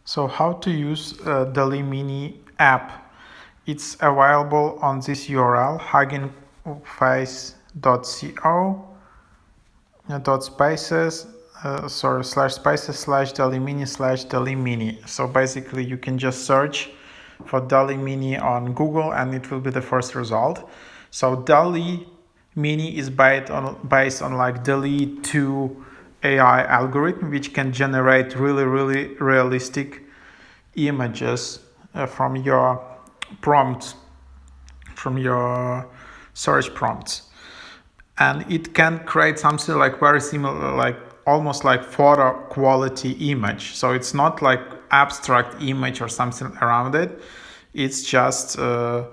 So how to use DALL-E Mini app? It's available on this URL huggingface.co dot spaces slash spaces slash DALL-E Mini slash DALL-E Mini. So basically you can just search for DALL-E Mini on Google and it will be the first result. So DALL-E Mini is based on like DALL-E 2 AI algorithm, which can generate really realistic images from your prompts, from your search prompts, and it can create something like very similar, like almost like photo quality image. So it's not like abstract image or something around it. It's just very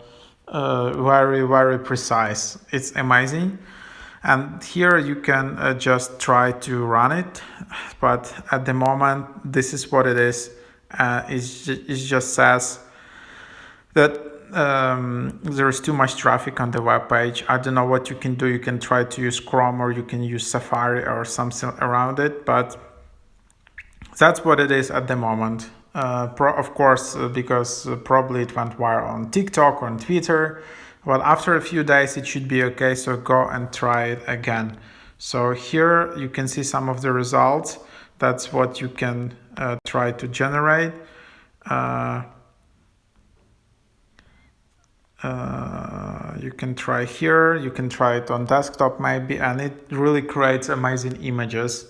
precise. It's amazing. And here you can just try to run it, but at the moment this is what it is. It just says that there's too much traffic on the web page. I don't know what you can do. You can try to use Chrome or you can use Safari or something around it, but that's what it is at the moment. Of course, because probably it went viral on TikTok or on Twitter. Well, after a few days, it should be okay. So go and try it again. So here you can see some of the results. That's what you can try to generate. You can try here, you can try it on desktop maybe, and it really creates amazing images.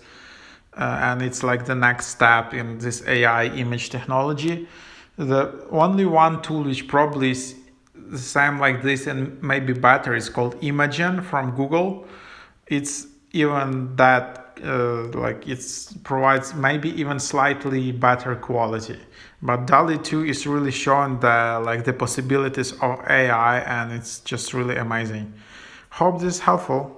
And it's like the next step in this AI image technology. The only one tool which probably is the same like this and maybe better is called Imagen from Google. It's even that like it provides maybe even slightly better quality, but DALL-E 2 is really showing the possibilities of AI, and it's just really amazing. Hope this is helpful.